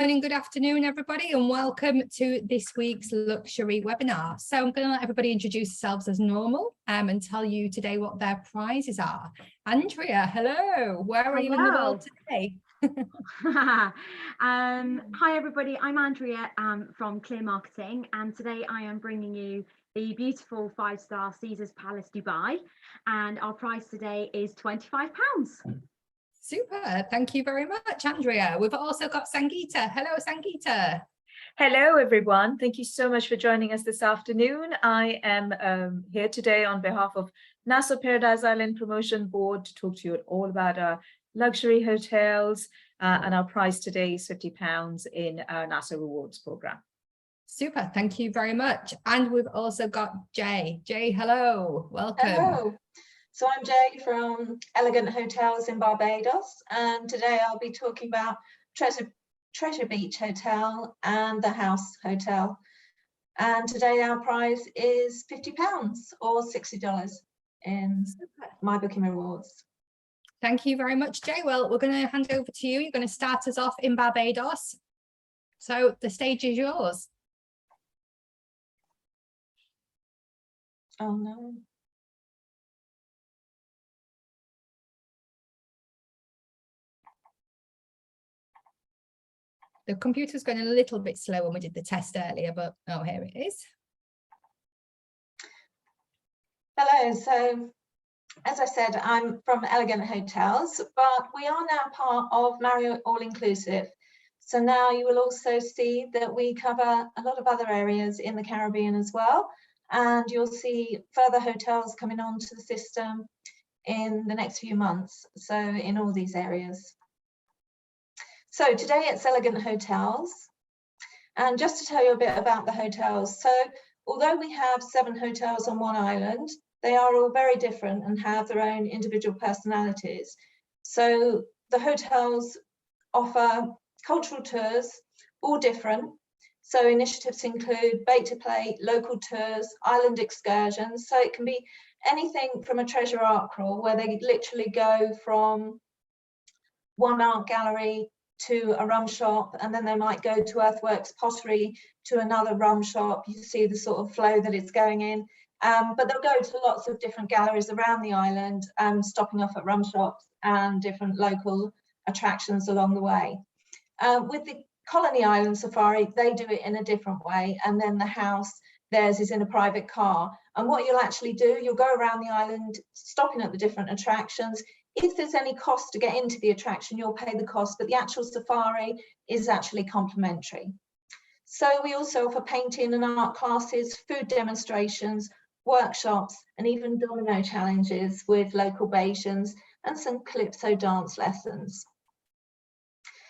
morning, good afternoon, everybody, and welcome to this week's luxury webinar. So I'm going to let everybody introduce themselves as normal and tell you today what their prizes are. Andrea, hello. Where are you in the world today? Hi, everybody. I'm Andrea from Clear Marketing, and today I am bringing you the beautiful 5-star Caesars Palace Dubai, and our prize today is £25. Super, thank you very much, Andrea. We've also got Sangeeta. Hello, Sangeeta. Hello, everyone. Thank you so much for joining us this afternoon. I am here today on behalf of Nassau Paradise Island Promotion Board to talk to you all about our luxury hotels, and our prize today is £50 in our Nassau Rewards program. Super, thank you very much. And we've also got Jay. Jay, hello, welcome. Hello. So I'm Jay from Elegant Hotels in Barbados, and today I'll be talking about Treasure Beach Hotel and the House Hotel. And today our prize is £50 or $60 in my booking rewards. Thank you very much, Jay. Well, we're going to hand over to you. You're going to start us off in Barbados. So the stage is yours. Oh no. The computer's going a little bit slow when we did the test earlier, but oh, here it is. Hello, so as I said, I'm from Elegant Hotels, but we are now part of Marriott All Inclusive. So now you will also see that we cover a lot of other areas in the Caribbean as well. And you'll see further hotels coming onto the system in the next few months. So in all these areas. So today it's Elegant Hotels, and just to tell you a bit about the hotels. So although we have 7 hotels on one island, they are all very different and have their own individual personalities. So the hotels offer cultural tours, all different. So initiatives include bait to plate, local tours, island excursions. So it can be anything from a treasure art crawl where they literally go from one art gallery to a rum shop, and then they might go to Earthworks Pottery to another rum shop. You see the sort of flow that it's going in, but they'll go to lots of different galleries around the island, stopping off at rum shops and different local attractions along the way. With the Colony Island Safari, they do it in a different way, and then the house, theirs is in a private car. And what you'll actually do, you'll go around the island, stopping at the different attractions. If there's any cost to get into the attraction, you'll pay the cost, but the actual safari is actually complimentary. So we also offer painting and art classes, food demonstrations, workshops, and even domino challenges with local Bayesians and some calypso dance lessons.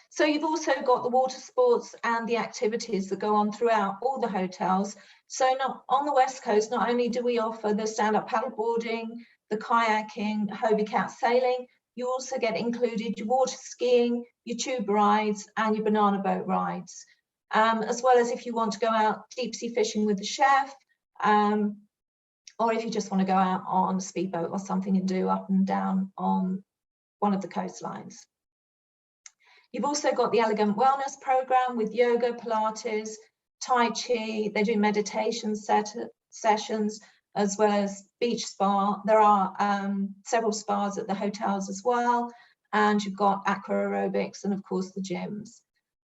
So you've also got the water sports and the activities that go on throughout all the hotels. So on the West Coast, not only do we offer the stand-up paddleboarding, the kayaking, Hobie Cat sailing, you also get included your water skiing, your tube rides, and your banana boat rides, as well as if you want to go out deep sea fishing with the chef, or if you just want to go out on a speedboat or something and do up and down on one of the coastlines. You've also got the Elegant Wellness Program with yoga, Pilates, Tai Chi. They do meditation sessions, as well as beach spa. There are several spas at the hotels as well, and you've got aqua aerobics and of course the gyms.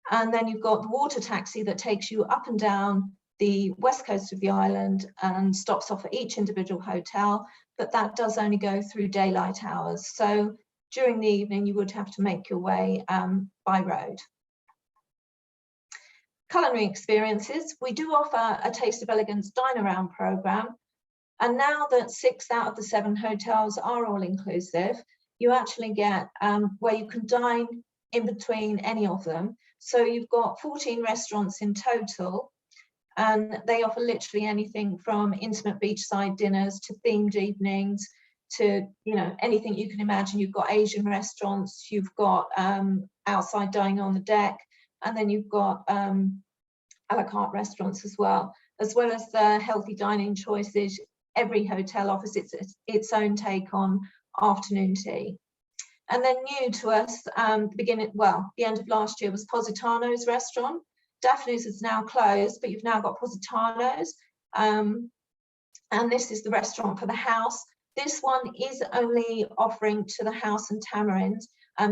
And then you've got the water taxi that takes you up and down the west coast of the island and stops off at each individual hotel, but that does only go through daylight hours. So during the evening you would have to make your way by road. Culinary experiences, we do offer a Taste of Elegance dine around program. And now that 6 out of the 7 hotels are all inclusive, you actually get where you can dine in between any of them. So you've got 14 restaurants in total, and they offer literally anything from intimate beachside dinners to themed evenings to, you know, anything you can imagine. You've got Asian restaurants, you've got outside dining on the deck, and then you've got a la carte restaurants as well as the healthy dining choices. Every hotel offers its own take on afternoon tea. And then new to us, the end of last year was Positano's restaurant. Daphne's is now closed, but you've now got Positano's. And this is the restaurant for the house. This one is only offering to the house and Tamarind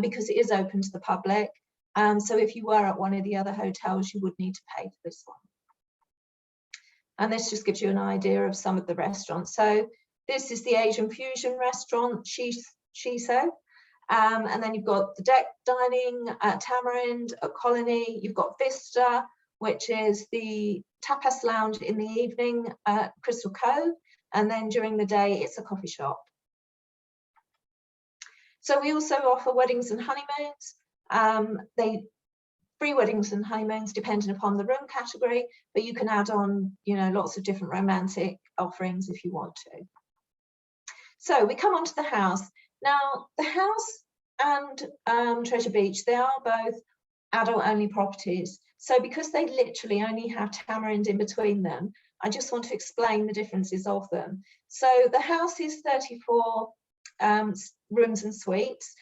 because it is open to the public. So if you were at one of the other hotels, you would need to pay for this one. And this just gives you an idea of some of the restaurants. So this is the Asian fusion restaurant, Shiso. And then you've got the deck dining at Tamarind, at Colony. You've got Vista, which is the tapas lounge in the evening at Crystal Cove. And then during the day, it's a coffee shop. So we also offer weddings and honeymoons. Free weddings and honeymoons depending upon the room category, but you can add on, lots of different romantic offerings if you want to. So we come on to the house. Now, the house and Treasure Beach, they are both adult-only properties. So because they literally only have Tamarind in between them, I just want to explain the differences of them. So the house is 34 rooms and suites.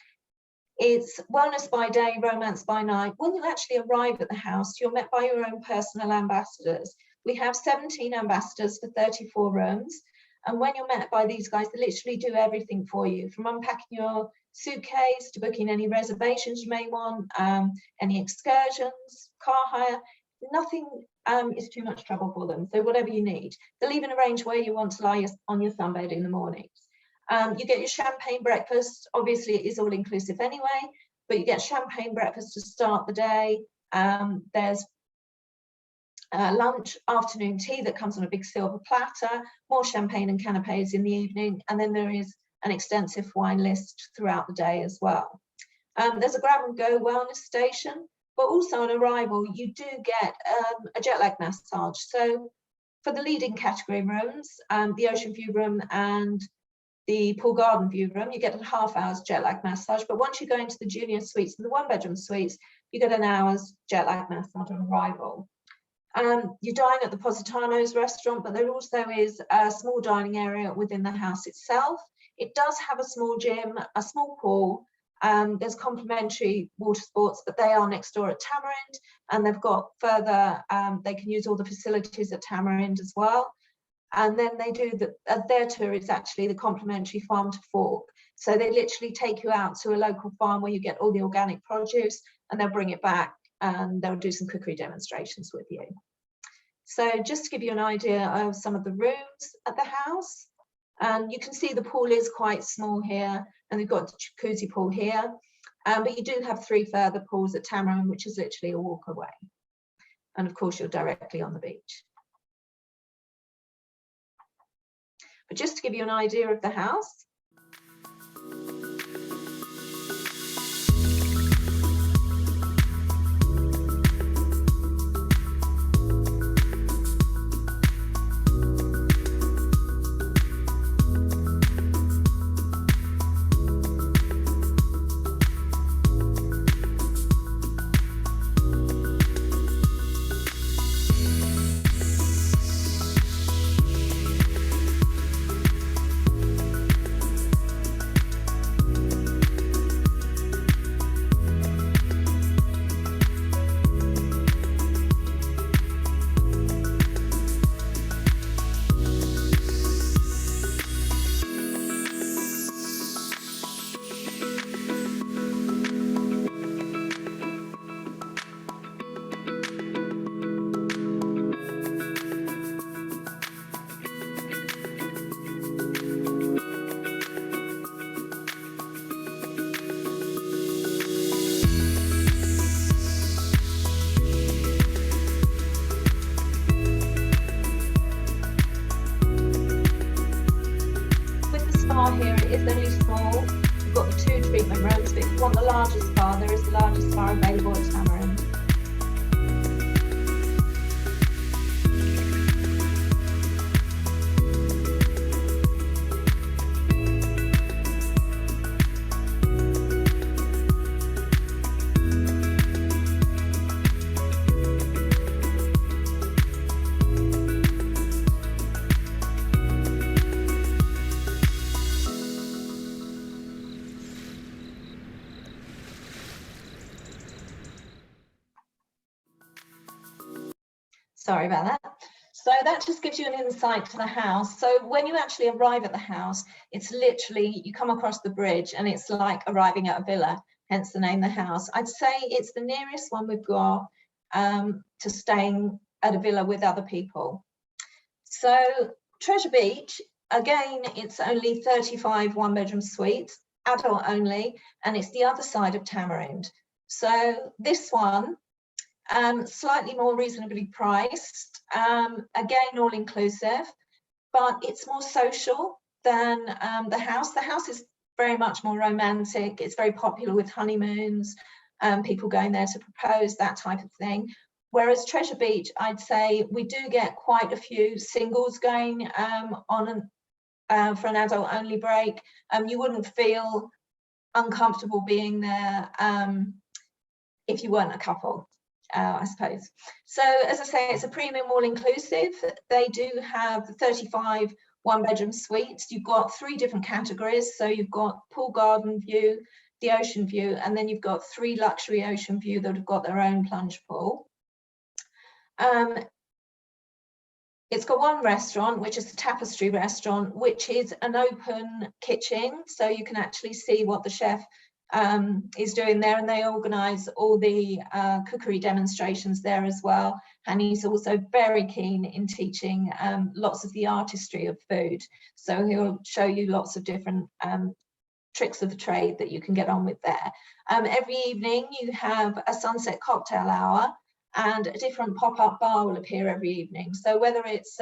It's wellness by day, romance by night. When you actually arrive at the house, you're met by your own personal ambassadors. We have 17 ambassadors for 34 rooms. And when you're met by these guys, they literally do everything for you, from unpacking your suitcase to booking any reservations you may want, any excursions, car hire. Nothing is too much trouble for them. So whatever you need. They'll even arrange where you want to lie on your sunbed in the mornings. You get your champagne breakfast. Obviously, it is all inclusive anyway, but you get champagne breakfast to start the day. There's lunch, afternoon tea that comes on a big silver platter, more champagne and canapes in the evening, and then there is an extensive wine list throughout the day as well. There's a grab and go wellness station, but also on arrival, you do get a jet lag massage. So for the leading category rooms, the Ocean View room and the Pool Garden View room, you get a half-hour's jet lag massage. But once you go into the junior suites and the one-bedroom suites, you get an hour's jet lag massage on arrival. You dine at the Positano's restaurant, but there also is a small dining area within the house itself. It does have a small gym, a small pool. There's complimentary water sports, but they are next door at Tamarind, and they've got further, they can use all the facilities at Tamarind as well. And then they do their tour is actually the complimentary farm to fork. So they literally take you out to a local farm where you get all the organic produce, and they'll bring it back and they'll do some cookery demonstrations with you. So just to give you an idea of some of the rooms at the house, and you can see the pool is quite small here, and we've got the jacuzzi pool here, but you do have 3 further pools at Tamarind, which is literally a walk away. And of course, you're directly on the beach. But just to give you an idea of the house, here it is only small. You've got the 2 treatment rooms, but if you want the larger spa, there is the largest spa available at Tamarind. Sorry about that. So that just gives you an insight to the house. So when you actually arrive at the house, it's literally, you come across the bridge and it's like arriving at a villa, hence the name The House. I'd say it's the nearest one we've got to staying at a villa with other people. So Treasure Beach, again, it's only 35 one-bedroom suites, adult only, and it's the other side of Tamarind. So this one, slightly more reasonably priced, again, all inclusive, but it's more social than the house. The house is very much more romantic. It's very popular with honeymoons, people going there to propose, that type of thing. Whereas Treasure Beach, I'd say we do get quite a few singles going for an adult only break. You wouldn't feel uncomfortable being there if you weren't a couple, I suppose. So as I say, it's a premium all inclusive. They do have 35 one-bedroom suites. You've got 3 different categories. So you've got pool garden view, the ocean view, and then you've got 3 luxury ocean view that have got their own plunge pool. It's got 1 restaurant, which is the Tapestry restaurant, which is an open kitchen. So you can actually see what the chef is doing there, and they organise all the cookery demonstrations there as well. And he's also very keen in teaching lots of the artistry of food. So he'll show you lots of different tricks of the trade that you can get on with there. Every evening you have a sunset cocktail hour, and a different pop-up bar will appear every evening. So whether it's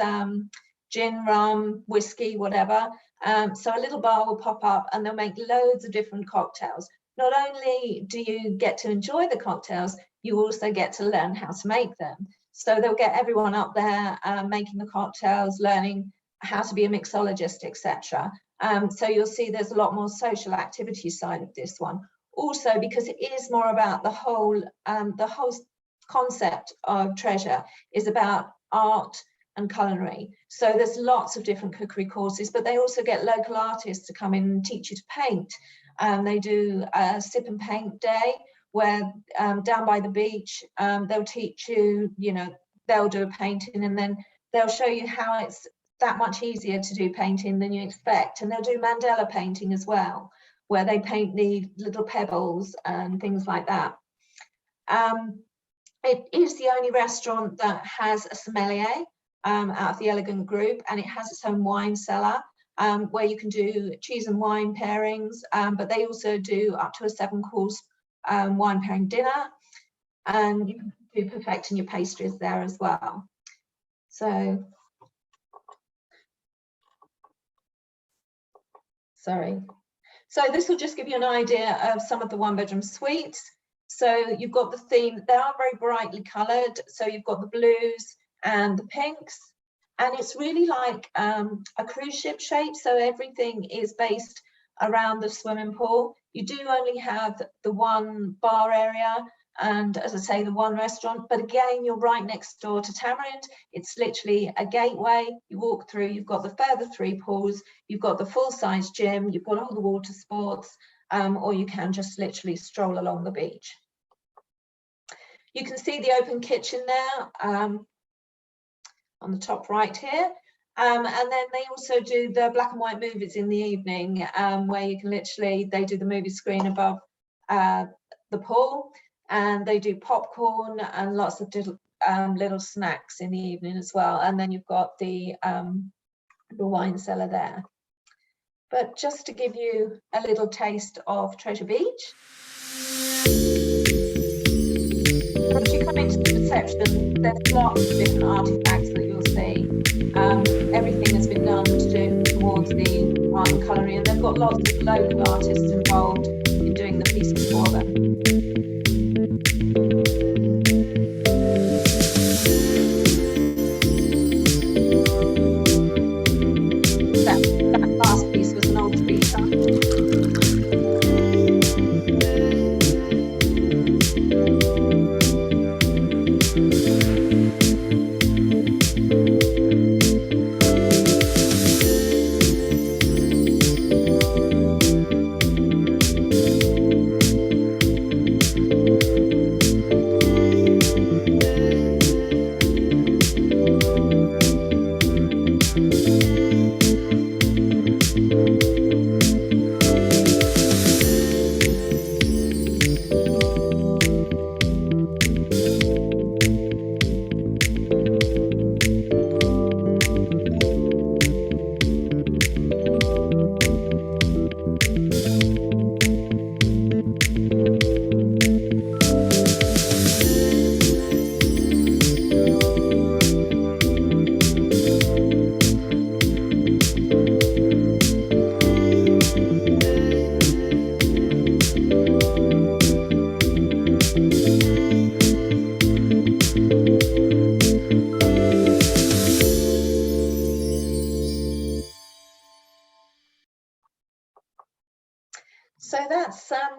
gin, rum, whiskey, whatever, so a little bar will pop up and they'll make loads of different cocktails. Not only do you get to enjoy the cocktails, you also get to learn how to make them. So they'll get everyone up there making the cocktails, learning how to be a mixologist, etc. So you'll see there's a lot more social activity side of this one. Also, because it is more about the whole concept of Treasure is about art and culinary. So there's lots of different cookery courses, but they also get local artists to come in and teach you to paint. They do a sip and paint day where down by the beach, they'll teach you, they'll do a painting and then they'll show you how it's that much easier to do painting than you expect. And they'll do mandala painting as well, where they paint the little pebbles and things like that. It is the only restaurant that has a sommelier out of the Elegant Group, and it has its own wine cellar where you can do cheese and wine pairings, but they also do up to a 7-course wine pairing dinner, and you can do perfecting your pastries there as well. So, sorry. So this will just give you an idea of some of the 1-bedroom suites. So you've got the theme, they are very brightly coloured. So you've got the blues and the pinks, and it's really like a cruise ship shape. So everything is based around the swimming pool. You do only have the 1 bar area and, as I say, the 1 restaurant, but again, you're right next door to Tamarind. It's literally a gateway. You walk through, you've got the further 3 pools, you've got the full-size gym, you've got all the water sports, or you can just literally stroll along the beach. You can see the open kitchen there on the top right here. And then they also do the black and white movies in the evening, where you can literally, they do the movie screen above the pool, and they do popcorn and lots of little snacks in the evening as well. And then you've got the wine cellar there. But just to give you a little taste of Treasure Beach. As you come into the reception, there's lots of different artifacts that you'll see. Everything has been done to do towards the art and colouring, and they've got lots of local artists involved in doing the pieces for them. That last piece was an old speaker.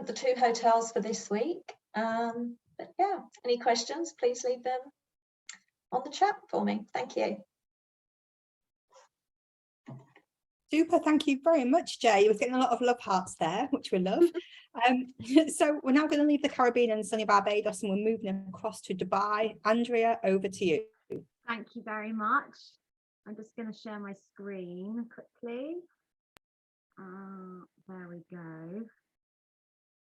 the 2 hotels for this week. But yeah, any questions, please leave them on the chat for me. Thank you. Super, thank you very much, Jay. You were getting a lot of love hearts there, which we love. So we're now going to leave the Caribbean and sunny Barbados, and we're moving across to Dubai. Andrea, over to you. Thank you very much. I'm just going to share my screen quickly. There we go.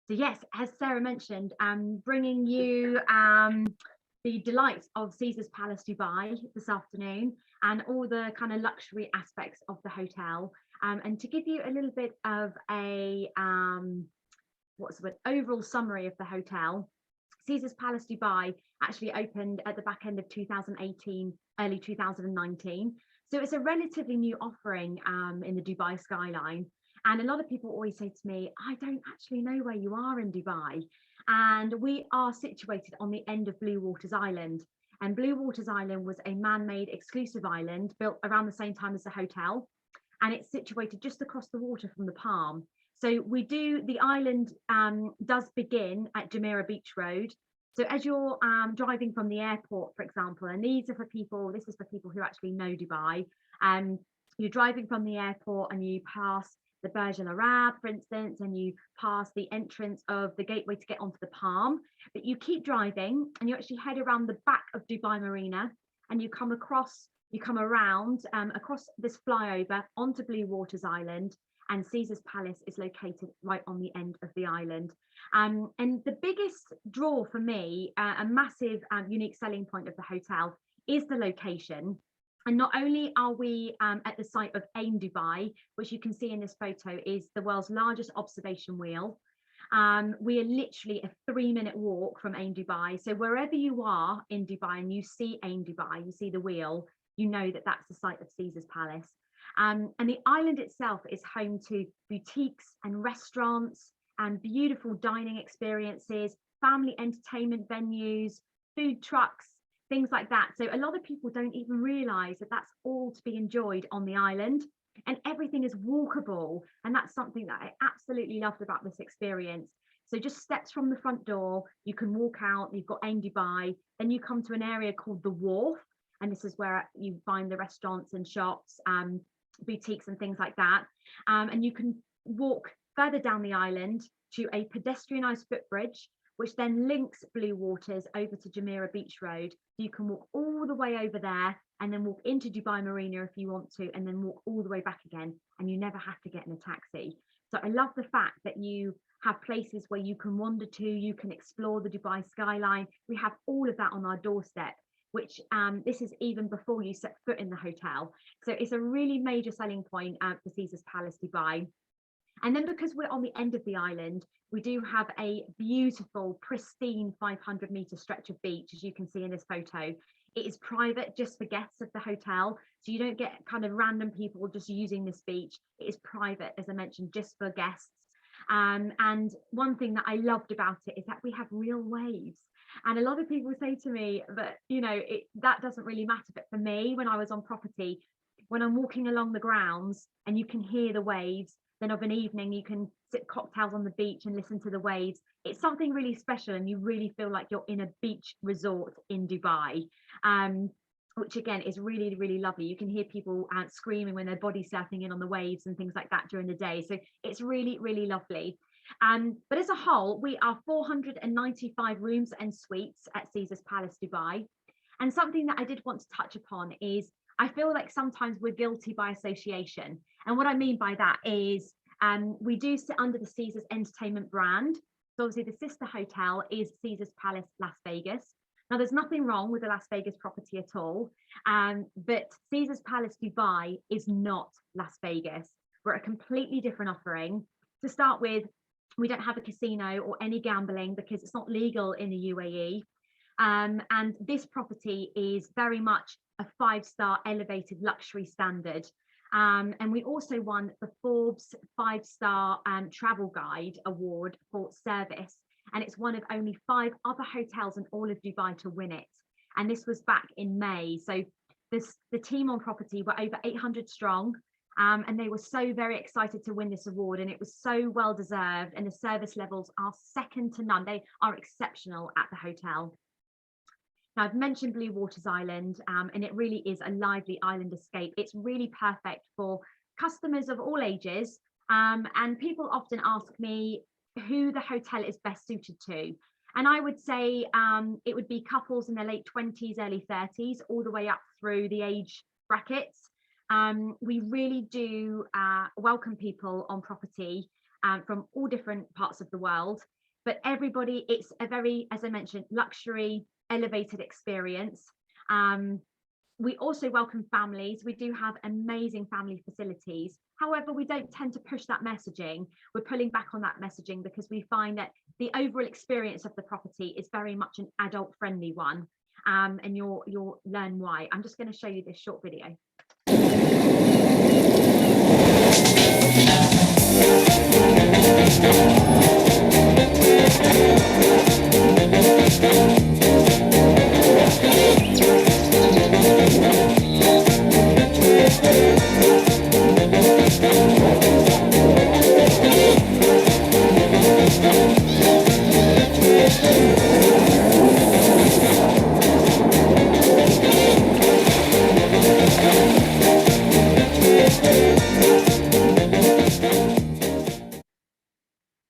So yes, as Sarah mentioned, I'm bringing you the delights of Caesar's Palace Dubai this afternoon, and all the kind of luxury aspects of the hotel, and to give you a little bit of a overall summary of the hotel. Caesar's Palace Dubai actually opened at the back end of 2018, early 2019, so it's a relatively new offering in the Dubai skyline. And a lot of people always say to me, I don't actually know where you are in Dubai. And we are situated on the end of Blue Waters Island. And Blue Waters Island was a man-made exclusive island built around the same time as the hotel. And it's situated just across the water from the Palm. So the island does begin at Jumeirah Beach Road. So as you're driving from the airport, for example, and this is for people who actually know Dubai, you're driving from the airport and you pass the Burj Al Arab, for instance, and you pass the entrance of the gateway to get onto the Palm. But you keep driving and you actually head around the back of Dubai Marina, and you come around across this flyover onto Blue Waters Island, and Caesar's Palace is located right on the end of the island. And the biggest draw for me, a massive unique selling point of the hotel, is the location. And not only are we at the site of Ain Dubai, which you can see in this photo is the world's largest observation wheel. We are literally a 3-minute walk from Ain Dubai. So wherever you are in Dubai and you see Ain Dubai, you see the wheel, you know that that's the site of Caesar's Palace. And the island itself is home to boutiques and restaurants and beautiful dining experiences, family entertainment venues, food trucks, things like that. So a lot of people don't even realize that that's all to be enjoyed on the island, and everything is walkable. And that's something that I absolutely loved about this experience. So just steps from the front door, you can walk out, you've got Ain Dubai, then you come to an area called the Wharf. And this is where you find the restaurants and shops, boutiques and things like that. And you can walk further down the island to a pedestrianised footbridge, which then links Blue Waters over to Jumeirah Beach Road. You can walk all the way over there and then walk into Dubai Marina if you want to, and then walk all the way back again, and you never have to get in a taxi. So I love the fact that you have places where you can wander to, you can explore the Dubai skyline. We have all of that on our doorstep, which this is even before you set foot in the hotel. So it's a really major selling point for Caesar's Palace Dubai. And then because we're on the end of the island, we do have a beautiful, pristine 500-meter stretch of beach, as you can see in this photo. It is private just for guests of the hotel. So you don't get kind of random people just using this beach. It is private, as I mentioned, just for guests. And one thing that I loved about it is that we have real waves. And a lot of people say to me that, that doesn't really matter. But for me, when I was on property, when I'm walking along the grounds and you can hear the waves, then of an evening you can sip cocktails on the beach and listen to the waves. It's something really special, and you really feel like you're in a beach resort in Dubai, which again is really, really lovely. You can hear people screaming when they're body surfing in on the waves and things like that during the day. So it's really, really lovely. But as a whole, we are 495 rooms and suites at Caesar's Palace Dubai. And something that I did want to touch upon is I feel like sometimes we're guilty by association. And what I mean by that is we do sit under the Caesar's Entertainment brand. So obviously the sister hotel is Caesar's Palace Las Vegas. Now there's nothing wrong with the Las Vegas property at all, but Caesar's Palace Dubai is not Las Vegas. We're a completely different offering. To start with, we don't have a casino or any gambling because it's not legal in the UAE. And this property is very much a 5-star elevated luxury standard. And we also won the Forbes 5-star travel guide award for service. And it's one of only 5 other hotels in all of Dubai to win it. And this was back in May. So the team on property were over 800 strong. And they were so very excited to win this award, and it was so well deserved, and the service levels are second to none. They are exceptional at the hotel. Now, I've mentioned Blue Waters Island, and it really is a lively island escape. It's really perfect for customers of all ages, and people often ask me who the hotel is best suited to. And I would say it would be couples in their late 20s, early 30s, all the way up through the age brackets. We really do welcome people on property from all different parts of the world, but everybody, it's a very, as I mentioned, luxury, elevated experience. We also welcome families. We do have amazing family facilities. However, we don't tend to push that messaging. We're pulling back on that messaging because we find that the overall experience of the property is very much an adult friendly one. And you'll learn why. I'm just going to show you this short video.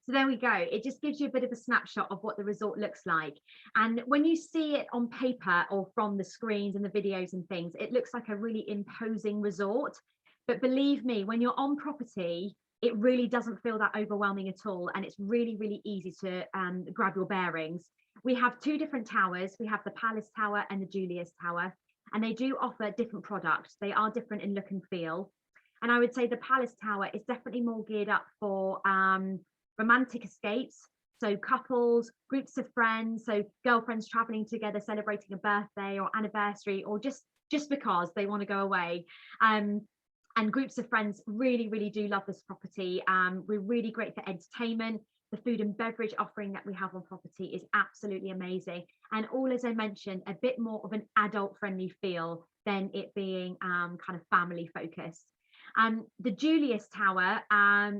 There we go. It just gives you a bit of a snapshot of what the resort looks like. And when you see it on paper or from the screens and the videos and things, it looks like a really imposing resort. But believe me, when you're on property, it really doesn't feel that overwhelming at all. And it's really, really easy to grab your bearings. We have two different towers. We have the Palace Tower and the Julius Tower, and they do offer different products. They are different in look and feel. And I would say the Palace Tower is definitely more geared up for romantic escapes, so couples, groups of friends, so girlfriends traveling together, celebrating a birthday or anniversary, or just because they want to go away. And groups of friends really, really do love this property. We're really great for entertainment. The food and beverage offering that we have on property is absolutely amazing, and all, as I mentioned, a bit more of an adult friendly feel than it being kind of family focused. The Julius Tower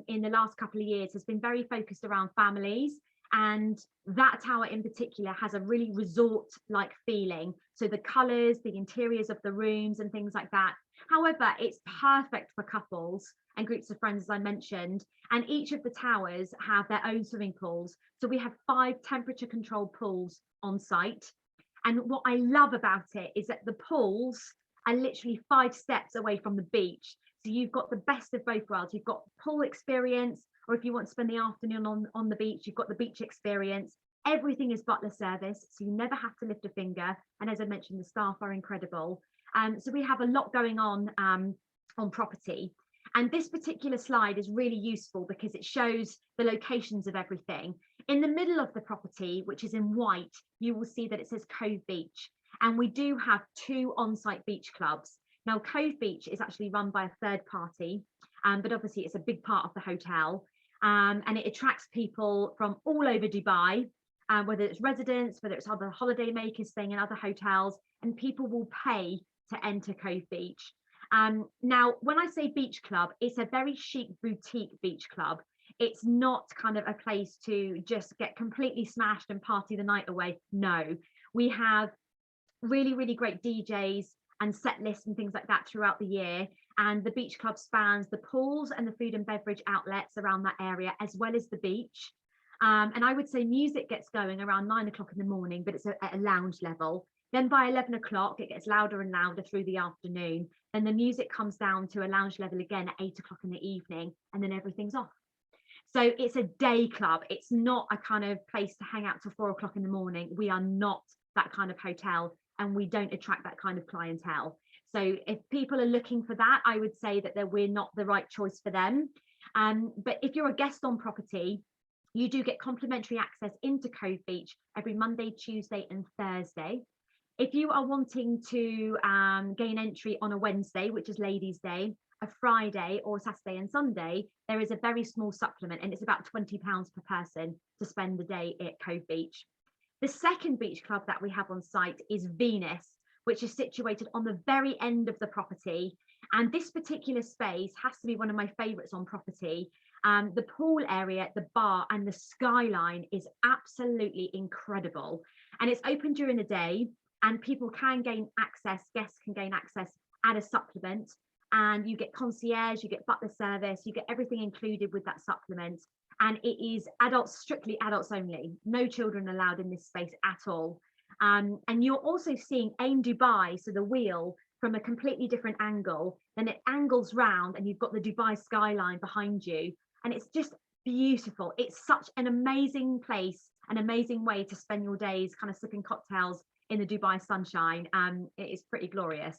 in the last couple of years has been very focused around families, and that tower in particular has a really resort-like feeling. So the colours, the interiors of the rooms and things like that. However, it's perfect for couples and groups of friends, as I mentioned, and each of the towers have their own swimming pools. So we have 5 temperature controlled pools on site. And what I love about it is that the pools are literally 5 steps away from the beach. So you've got the best of both worlds. You've got pool experience, or if you want to spend the afternoon on the beach, you've got the beach experience. Everything is butler service, so you never have to lift a finger. And as I mentioned, the staff are incredible. So we have a lot going on property. And this particular slide is really useful because it shows the locations of everything. In the middle of the property, which is in white, you will see that it says Cove Beach. And we do have 2 on-site beach clubs. Now, Cove Beach is actually run by a third party, but obviously it's a big part of the hotel, and it attracts people from all over Dubai, whether it's residents, whether it's other holiday makers staying in other hotels, and people will pay to enter Cove Beach. Now, when I say beach club, it's a very chic boutique beach club. It's not kind of a place to just get completely smashed and party the night away. No, we have really, really great DJs and set lists and things like that throughout the year. And the beach club spans the pools and the food and beverage outlets around that area, as well as the beach. And I would say music gets going around 9 o'clock in the morning, but it's at a lounge level. Then by 11 o'clock, it gets louder and louder through the afternoon. Then the music comes down to a lounge level again at 8 o'clock in the evening, and then everything's off. So it's a day club. It's not a kind of place to hang out till 4 o'clock in the morning. We are not that kind of hotel, and we don't attract that kind of clientele. So if people are looking for that, I would say that we're not the right choice for them. But if you're a guest on property, you do get complimentary access into Cove Beach every Monday, Tuesday and Thursday. If you are wanting to gain entry on a Wednesday, which is Ladies' Day, a Friday or Saturday and Sunday, there is a very small supplement, and it's about £20 per person to spend the day at Cove Beach. The second beach club that we have on site is Venus, which is situated on the very end of the property. And this particular space has to be one of my favorites on property. The pool area, the bar and the skyline is absolutely incredible. And it's open during the day and people can gain access, guests can gain access at a supplement. And you get concierge, you get butler service, you get everything included with that supplement. And it is adults, strictly adults only, no children allowed in this space at all. And you're also seeing Ain Dubai, so the wheel, from a completely different angle. Then it angles round and you've got the Dubai skyline behind you. And it's just beautiful. It's such an amazing place, an amazing way to spend your days kind of sipping cocktails in the Dubai sunshine. It is pretty glorious.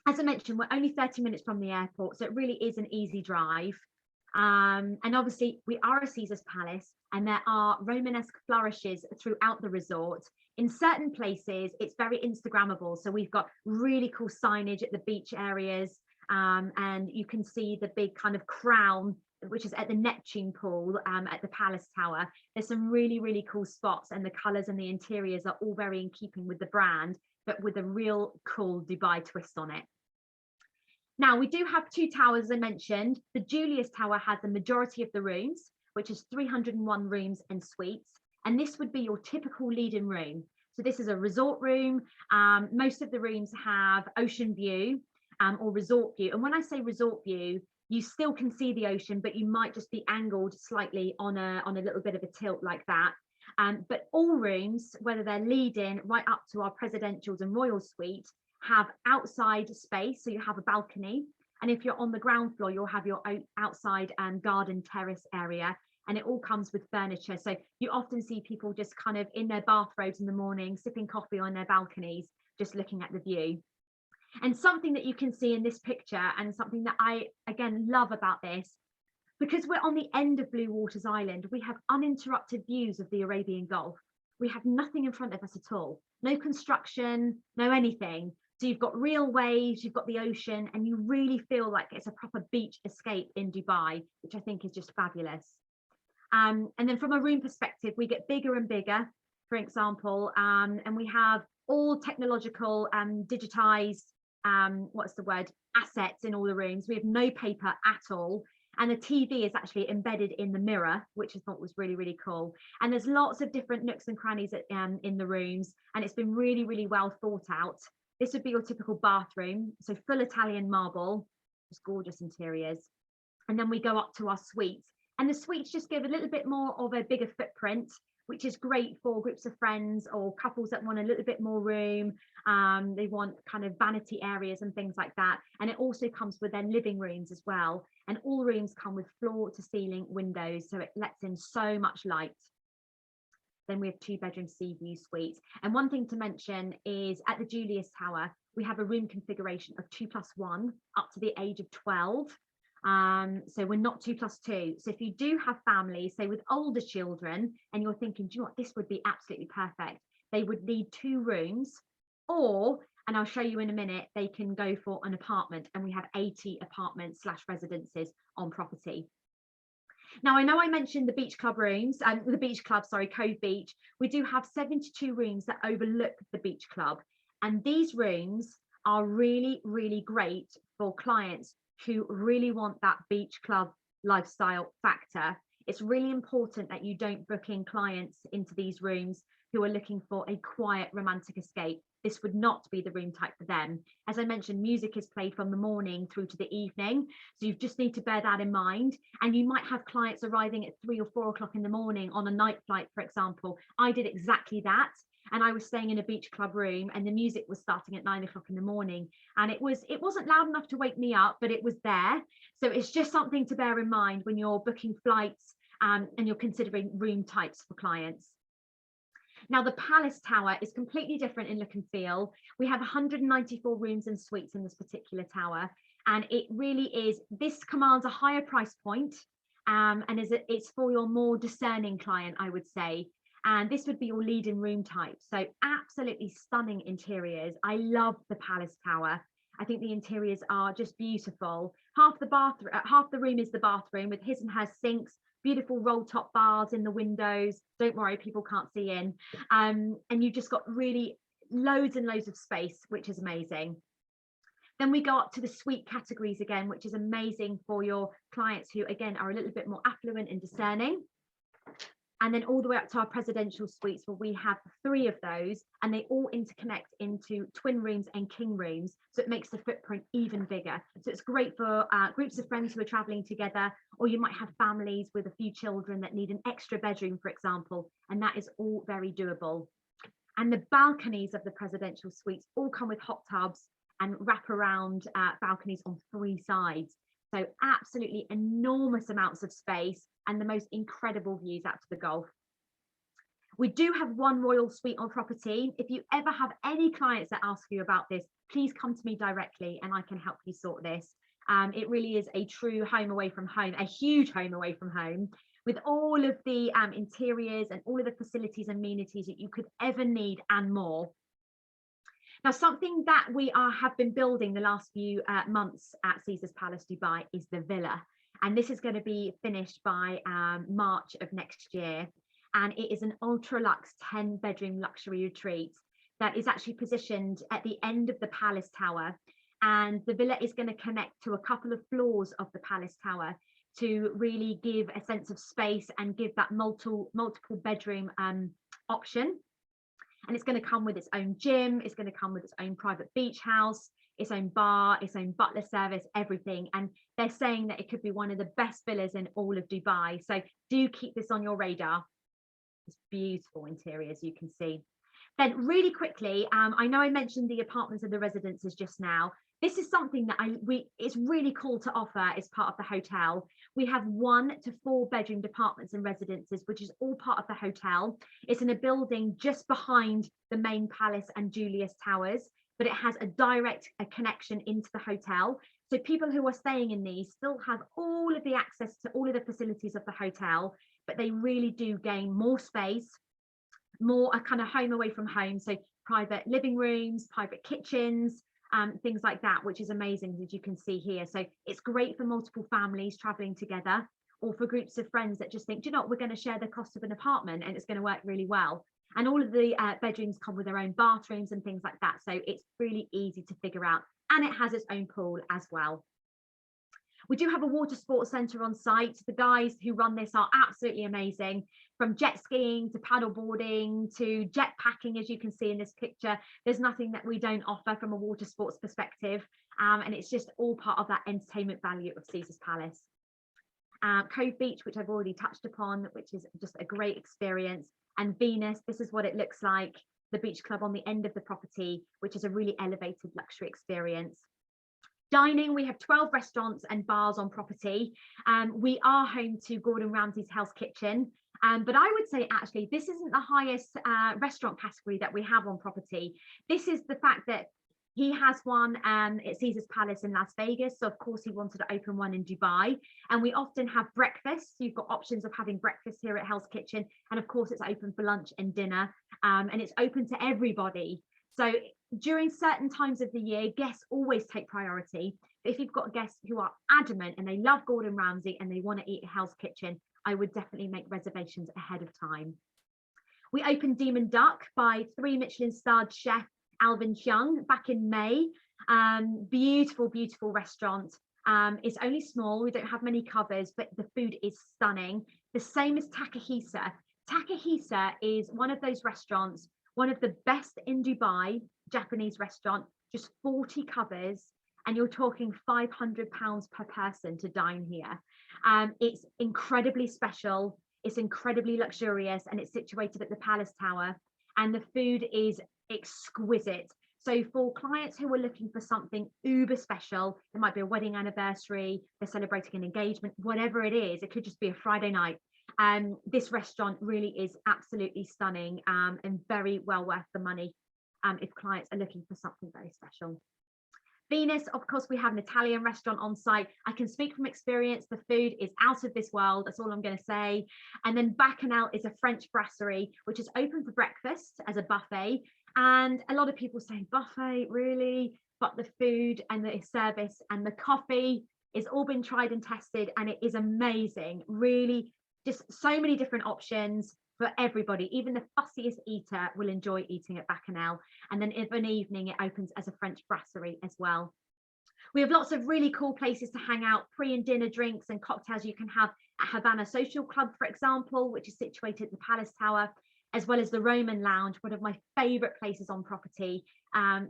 As I mentioned, we're only 30 minutes from the airport, so it really is an easy drive. And obviously we are a Caesar's Palace and there are Romanesque flourishes throughout the resort. In certain places, it's very Instagrammable. So we've got really cool signage at the beach areas, and you can see the big kind of crown, which is at the Neptune pool at the Palace Tower. There's some really, really cool spots, and the colours and the interiors are all very in keeping with the brand, but with a real cool Dubai twist on it. Now, we do have two towers, as I mentioned. The Julius Tower has the majority of the rooms, which is 301 rooms and suites. And this would be your typical lead-in room. So this is a resort room. Most of the rooms have ocean view or resort view. And when I say resort view, you still can see the ocean, but you might just be angled slightly on a little bit of a tilt like that. But all rooms, whether they're lead-in right up to our presidentials and royal suite, have outside space, so you have a balcony, and if you're on the ground floor you'll have your outside garden terrace area, and it all comes with furniture. So you often see people just kind of in their bathrobes in the morning sipping coffee on their balconies, just looking at the view. And something that you can see in this picture, and something that I again love about this, because we're on the end of Blue Waters Island, we have uninterrupted views of the Arabian Gulf. We have nothing in front of us at all, no construction, no anything. So you've got real waves, you've got the ocean, and you really feel like it's a proper beach escape in Dubai, which I think is just fabulous. And then from a room perspective, we get bigger and bigger, for example, and we have all technological digitized, assets in all the rooms. We have no paper at all. And the TV is actually embedded in the mirror, which I thought was really, really cool. And there's lots of different nooks and crannies in the rooms, and it's been really, really well thought out. This would be your typical bathroom, so full Italian marble, just gorgeous interiors. And then we go up to our suites, and the suites just give a little bit more of a bigger footprint, which is great for groups of friends or couples that want a little bit more room. They want kind of vanity areas and things like that. And it also comes with their living rooms as well. And all rooms come with floor to ceiling windows, so it lets in so much light. Then we have 2-bedroom sea view suites. And one thing to mention is at the Julius Tower, we have a room configuration of 2+1 up to the age of 12. So we're not 2+2. So if you do have families, say with older children, and you're thinking, do you know what, this would be absolutely perfect, they would need 2 rooms, or, and I'll show you in a minute, they can go for an apartment, and we have 80 apartments / residences on property. Now, I know I mentioned the beach club rooms, and the beach club, sorry, Cove Beach. We do have 72 rooms that overlook the beach club. And these rooms are really, really great for clients who really want that beach club lifestyle factor. It's really important that you don't book in clients into these rooms who are looking for a quiet romantic escape. This would not be the room type for them. As I mentioned, music is played from the morning through to the evening. So you just need to bear that in mind. And you might have clients arriving at 3 or 4 o'clock in the morning on a night flight, for example. I did exactly that. And I was staying in a beach club room, and the music was starting at 9 o'clock in the morning. And it wasn't loud enough to wake me up, but it was there. So it's just something to bear in mind when you're booking flights and you're considering room types for clients. Now, the Palace Tower is completely different in look and feel. We have 194 rooms and suites in this particular tower, and it really is, this commands a higher price point, and it's for your more discerning client, I would say. And this would be your lead-in room type. So absolutely stunning interiors. I love the Palace Tower. I think the interiors are just beautiful. Half the room is the bathroom with his and her sinks, beautiful roll top bars in the windows. Don't worry, people can't see in. And you've just got really loads and loads of space, which is amazing. Then we go up to the suite categories again, which is amazing for your clients who, again, are a little bit more affluent and discerning. And then all the way up to our presidential suites, where we have 3 of those, and they all interconnect into twin rooms and king rooms. So it makes the footprint even bigger. So it's great for groups of friends who are traveling together, or you might have families with a few children that need an extra bedroom, for example, and that is all very doable. And the balconies of the presidential suites all come with hot tubs and wraparound balconies on 3 sides. So absolutely enormous amounts of space and the most incredible views out to the Gulf. We do have 1 royal suite on property. If you ever have any clients that ask you about this, please come to me directly and I can help you sort this. It really is a true home away from home, a huge home away from home, with all of the interiors and all of the facilities and amenities that you could ever need and more. Now, something that we have been building the last few months at Caesars Palace Dubai is the villa. And this is going to be finished by March of next year. And it is an ultra luxe 10-bedroom luxury retreat that is actually positioned at the end of the Palace Tower. And the villa is going to connect to a couple of floors of the Palace Tower to really give a sense of space and give that multiple bedroom option. And it's going to come with its own gym, it's going to come with its own private beach house, its own bar, its own butler service, everything. And they're saying that it could be one of the best villas in all of Dubai. So do keep this on your radar. It's beautiful interiors, you can see. Then really quickly, I know I mentioned the apartments and the residences just now. This is something that it's really cool to offer as part of the hotel. We have 1 to 4 bedroom apartments and residences, which is all part of the hotel. It's in a building just behind the main palace and Julius Towers, but it has a direct connection into the hotel. So people who are staying in these still have all of the access to all of the facilities of the hotel, but they really do gain more space, more a kind of home away from home. So private living rooms, private kitchens, things like that, which is amazing, as you can see here. So it's great for multiple families traveling together, or for groups of friends that just think, do you know what, we're going to share the cost of an apartment and it's going to work really well. And all of the bedrooms come with their own bathrooms and things like that. So it's really easy to figure out. And it has its own pool as well. We do have a water sports centre on site. The guys who run this are absolutely amazing, from jet skiing to paddle boarding to jet packing, as you can see in this picture. There's nothing that we don't offer from a water sports perspective. And it's just all part of that entertainment value of Caesars Palace. Cove Beach, which I've already touched upon, which is just a great experience. And Venus, this is what it looks like, the beach club on the end of the property, which is a really elevated luxury experience. Dining, we have 12 restaurants and bars on property. We are home to Gordon Ramsay's Hell's Kitchen, but I would say actually this isn't the highest restaurant category that we have on property. This is the fact that he has one at Caesars Palace in Las Vegas, so of course he wanted to open one in Dubai. And we often have breakfast. You've got options of having breakfast here at Hell's Kitchen, and of course it's open for lunch and dinner, and it's open to everybody. So during certain times of the year, guests always take priority. But if you've got guests who are adamant and they love Gordon Ramsay and they want to eat at Hell's Kitchen, I would definitely make reservations ahead of time. We opened Demon Duck by 3 Michelin-starred chef Alvin Chung back in May. Beautiful, beautiful restaurant. It's only small. We don't have many covers, but the food is stunning. The same as Takahisa. Takahisa is one of those restaurants, one of the best in Dubai, Japanese restaurant, just 40 covers, and you're talking £500 per person to dine here. It's incredibly special, it's incredibly luxurious, and it's situated at the Palace Tower, and the food is exquisite. So for clients who are looking for something uber special, it might be a wedding anniversary, they're celebrating an engagement, whatever it is, it could just be a Friday night. This restaurant really is absolutely stunning, and very well worth the money if clients are looking for something very special. Venus, of course, we have an Italian restaurant on site. I can speak from experience, the food is out of this world, that's all I'm going to say. And then Bacchanal is a French brasserie, which is open for breakfast as a buffet. And a lot of people say, buffet, really? But the food and the service and the coffee is all been tried and tested, and it is amazing. Really, just so many different options for everybody. Even the fussiest eater will enjoy eating at Bacchanal. And then of an evening, it opens as a French brasserie as well. We have lots of really cool places to hang out, pre and dinner drinks and cocktails you can have at Havana Social Club, for example, which is situated at the Palace Tower, as well as the Roman Lounge, one of my favorite places on property.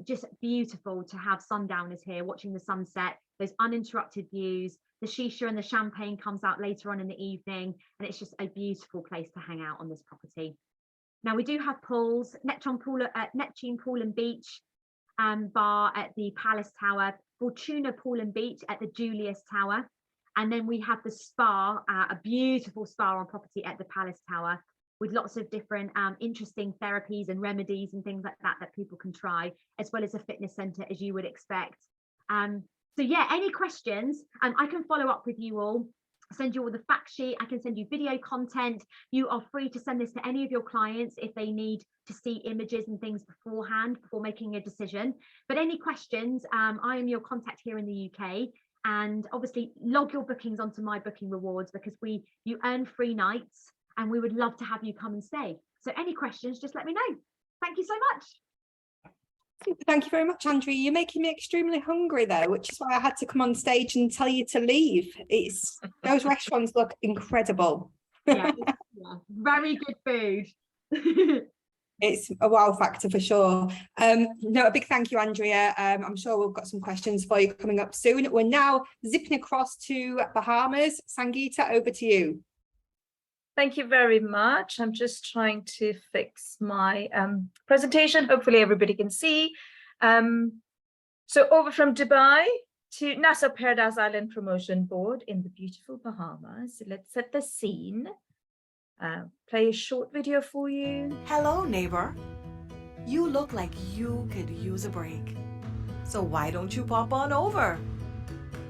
Just beautiful to have sundowners here watching the sunset, those uninterrupted views. The shisha and the champagne comes out later on in the evening, and it's just a beautiful place to hang out on this property. Now we do have pools, Neptune Pool and Beach bar at the Palace Tower, Fortuna Pool and Beach at the Julius Tower, and then we have the spa, a beautiful spa on property at the Palace Tower, with lots of different interesting therapies and remedies and things like that that people can try, as well as a fitness centre, as you would expect. So yeah, any questions, I can follow up with you all, send you all the fact sheet, I can send you video content. You are free to send this to any of your clients if they need to see images and things beforehand, before making a decision. But any questions, I am your contact here in the UK. And obviously log your bookings onto My Booking Rewards, because you earn free nights, and we would love to have you come and stay. So any questions, just let me know. Thank you so much. Thank you very much, Andrea. You're making me extremely hungry though, which is why I had to come on stage and tell you to leave. Those restaurants look incredible. Yeah, very good food. It's a wow factor for sure. No, a big thank you, Andrea. I'm sure we've got some questions for you coming up soon. We're now zipping across to Bahamas. Sangeeta, over to you. Thank you very much. I'm just trying to fix my presentation. Hopefully everybody can see. So over from Dubai to Nassau Paradise Island Promotion Board in the beautiful Bahamas. So let's set the scene. Play a short video for you. Hello, neighbor. You look like you could use a break. So why don't you pop on over?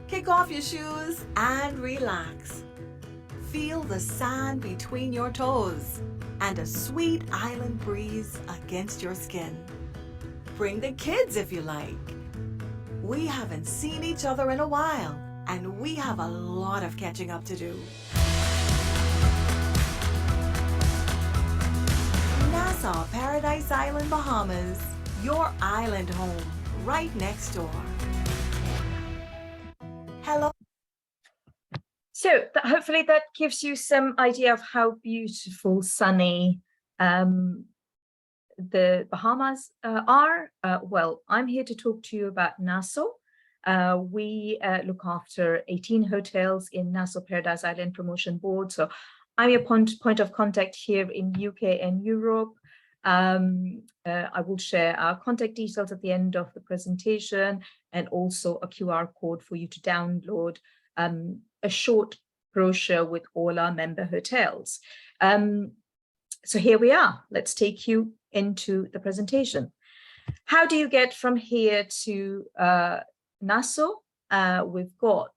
Kick off your shoes and relax. Feel the sand between your toes and a sweet island breeze against your skin. Bring the kids if you like. We haven't seen each other in a while, and we have a lot of catching up to do. Nassau Paradise Island, Bahamas, your island home, right next door. Hello. So hopefully that gives you some idea of how beautiful, sunny the Bahamas are. Well, I'm here to talk to you about Nassau. We look after 18 hotels in Nassau Paradise Island Promotion Board. So I'm your point of contact here in UK and Europe. I will share our contact details at the end of the presentation, and also a QR code for you to download a short brochure with all our member hotels. So here we are. Let's take you into the presentation. How do you get from here to Nassau? We've got,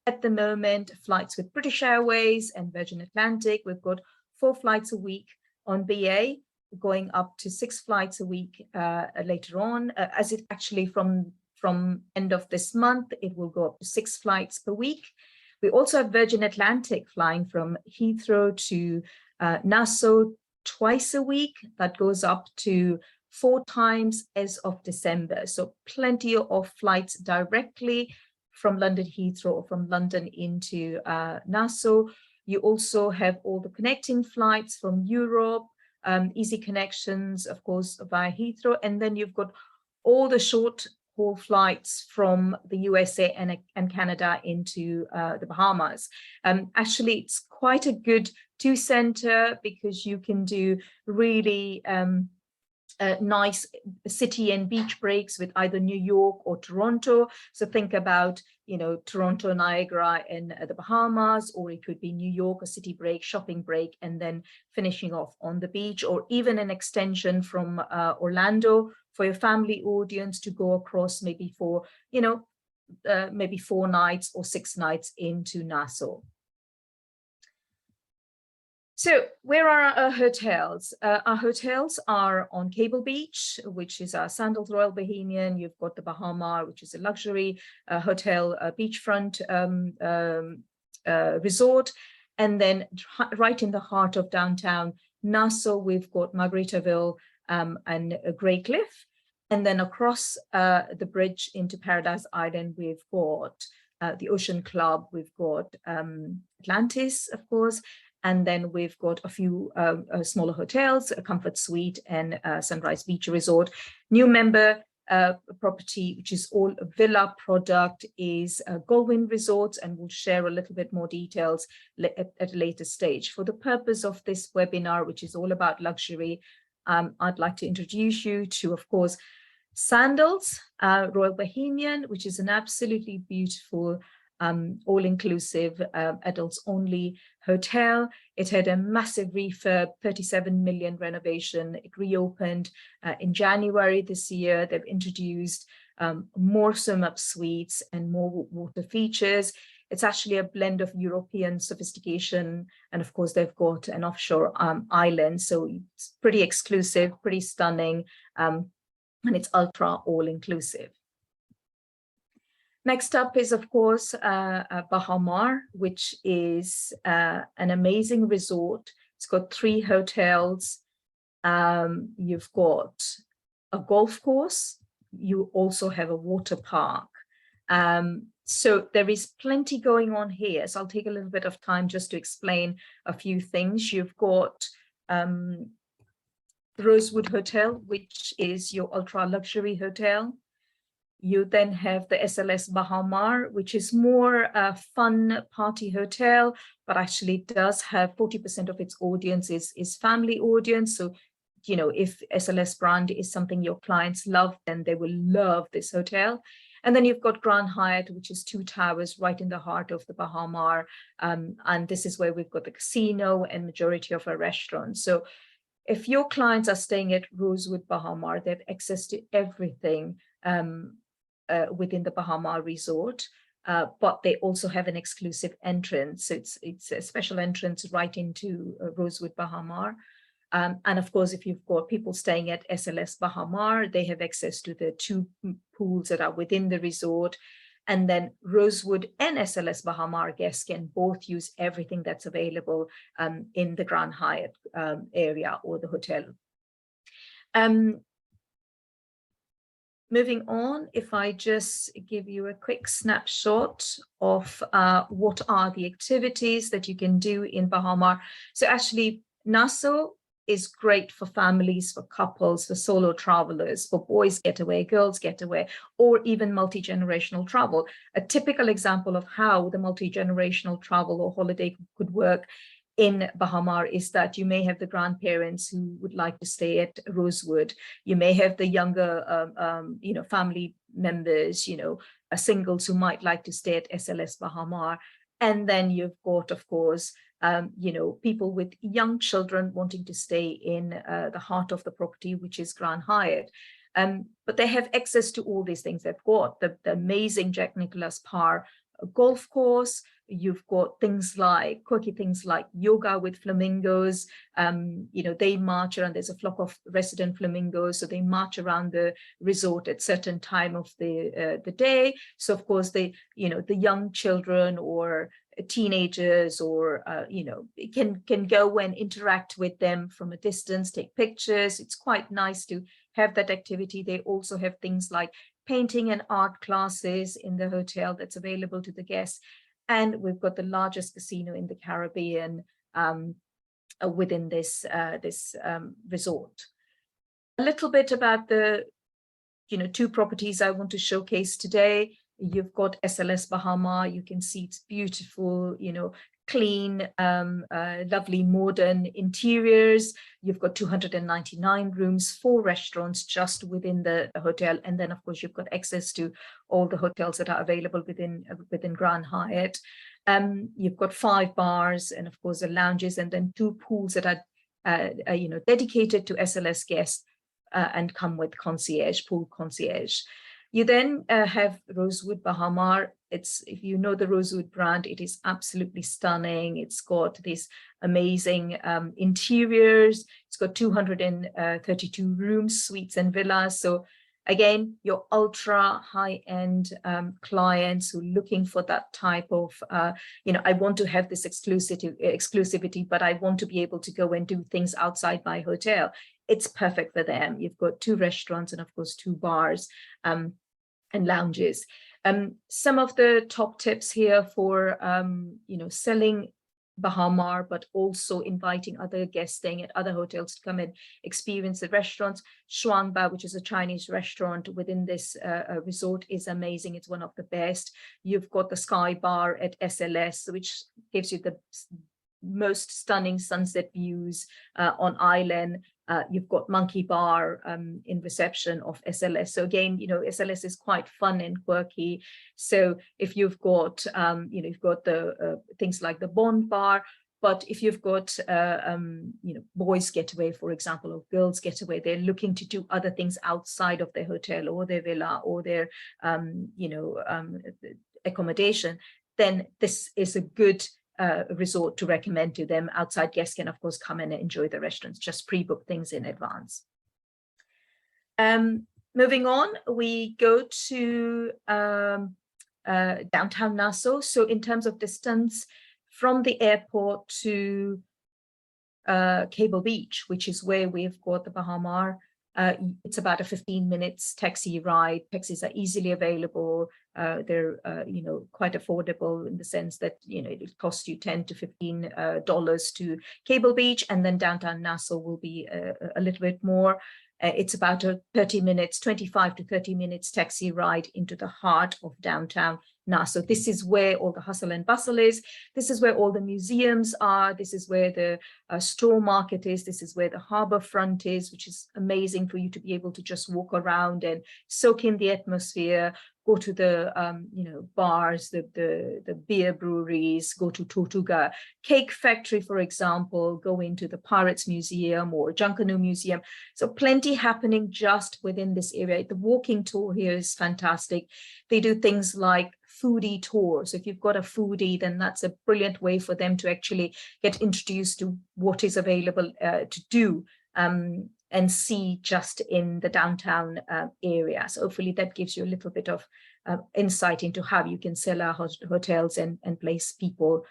at the moment, flights with British Airways and Virgin Atlantic. We've got 4 flights a week on BA, going up to 6 flights a week later on. As it actually from end of this month, it will go up to 6 flights per week. We also have Virgin Atlantic flying from Heathrow to Nassau twice a week. That goes up to 4 times as of December. So plenty of flights directly from London Heathrow or from London into Nassau. You also have all the connecting flights from Europe, easy connections, of course, via Heathrow. And then you've got all the short haul flights from the USA and Canada into the Bahamas. Actually, it's quite a good two-center, because you can do really nice city and beach breaks with either New York or Toronto. So think about, you know, Toronto, Niagara, and the Bahamas, or it could be New York, a city break, shopping break, and then finishing off on the beach, or even an extension from Orlando for your family audience to go across, maybe for, you know, maybe 4 nights or 6 nights into Nassau. So where are our hotels? Our hotels are on Cable Beach, which is our Sandals Royal Bohemian. You've got the Bahama, which is a luxury hotel, beachfront resort. And then right in the heart of downtown Nassau, we've got Margaritaville and Grey Cliff. And then across the bridge into Paradise Island, we've got the Ocean Club, we've got Atlantis, of course, and then we've got a few smaller hotels, a Comfort Suite and Sunrise Beach Resort. New member property, which is all a villa product, is Goldwyn Resorts, and we'll share a little bit more details at a later stage. For the purpose of this webinar, which is all about luxury, I'd like to introduce you to, of course, Sandals, Royal Bohemian, which is an absolutely beautiful all-inclusive adults-only hotel. It had a massive refurb, 37 million renovation. It reopened in January this year. They've introduced more swim-up suites and more water features. It's actually a blend of European sophistication, and of course they've got an offshore island, so it's pretty exclusive, pretty stunning, and it's ultra all-inclusive. Next up is, of course, Baha Mar, which is an amazing resort. It's got 3 hotels. You've got a golf course. You also have a water park. So there is plenty going on here. So I'll take a little bit of time just to explain a few things. You've got the Rosewood Hotel, which is your ultra luxury hotel. You then have the SLS Baha Mar, which is more a fun party hotel, but actually does have 40% of its audience is family audience. So, you know, if SLS brand is something your clients love, then they will love this hotel. And then you've got Grand Hyatt, which is 2 towers right in the heart of the Baha Mar. And this is where we've got the casino and majority of our restaurants. So if your clients are staying at Rosewood Baha Mar, they have access to everything within the Baha Mar resort, but they also have an exclusive entrance. So it's a special entrance right into Rosewood Baha Mar. And of course, if you've got people staying at SLS Baha Mar, they have access to the 2 pools that are within the resort. And then Rosewood and SLS Baha Mar guests can both use everything that's available in the Grand Hyatt area or the hotel. Moving on, if I just give you a quick snapshot of what are the activities that you can do in Baha Mar. So actually, Nassau is great for families, for couples, for solo travelers, for boys getaway, girls getaway, or even multi-generational travel. A typical example of how the multi-generational travel or holiday could work in Baha Mar is that you may have the grandparents who would like to stay at Rosewood. You may have the younger, family members, singles who might like to stay at SLS Baha Mar. And then you've got, of course, people with young children wanting to stay in the heart of the property, which is Grand Hyatt. But they have access to all these things. They've got the amazing Jack Nicklaus Parr golf course. You've got quirky things like yoga with flamingos. They march around. There's a flock of resident flamingos, so they march around the resort at certain time of the day. So of course, the young children or teenagers or can go and interact with them from a distance, take pictures. It's quite nice to have that activity. They also have things like painting and art classes in the hotel that's available to the guests. And we've got the largest casino in the Caribbean within this resort. A little bit about the 2 properties I want to showcase today. You've got SLS Baha Mar. You can see it's beautiful, clean, lovely modern interiors. You've got 299 rooms, 4 restaurants just within the hotel. And then, of course, you've got access to all the hotels that are available within Grand Hyatt. You've got 5 bars and, of course, the lounges, and then 2 pools that are, dedicated to SLS guests and come with pool concierge. You then have Rosewood Baha Mar. If you know the Rosewood brand, it is absolutely stunning. It's got these amazing interiors. It's got 232 rooms, suites and villas. So again, your ultra high-end clients who are looking for that type of, I want to have this exclusivity, but I want to be able to go and do things outside my hotel. it's perfect for them. You've got 2 restaurants and of course 2 bars and lounges. Some of the top tips here for selling Bahamar, but also inviting other guests staying at other hotels to come and experience the restaurants. Shuangba, which is a Chinese restaurant within this resort, is amazing. It's one of the best. You've got the Sky Bar at SLS, which gives you the most stunning sunset views on island. You've got Monkey Bar in reception of SLS. So again, SLS is quite fun and quirky. So if you've got, you've got the things like the Bond Bar, but if you've got, boys getaway, for example, or girls getaway, they're looking to do other things outside of their hotel or their villa or their, accommodation, then this is a good resort to recommend to them. Outside guests can of course come in and enjoy the restaurants, just pre-book things in advance. Moving on, we go to downtown Nassau. So in terms of distance from the airport to Cable Beach, which is where we've got the Bahamar, it's about a 15 minutes taxi ride. Taxis are easily available. They're quite affordable in the sense that it costs you $10 to $15 to Cable Beach, and then downtown Nassau will be a little bit more. It's about a 25 to 30 minutes taxi ride into the heart of downtown Nassau. This is where all the hustle and bustle is. This is where all the museums are. This is where the store market is. This is where the harbor front is, which is amazing for you to be able to just walk around and soak in the atmosphere. Go to the bars, the beer breweries, go to Tortuga Cake Factory, for example, go into the Pirates Museum or Junkanoo Museum. So plenty happening just within this area. The walking tour here is fantastic. They do things like foodie tours. So if you've got a foodie, then that's a brilliant way for them to actually get introduced to what is available to do and see just in the downtown area. So hopefully that gives you a little bit of insight into how you can sell our hotels and place people,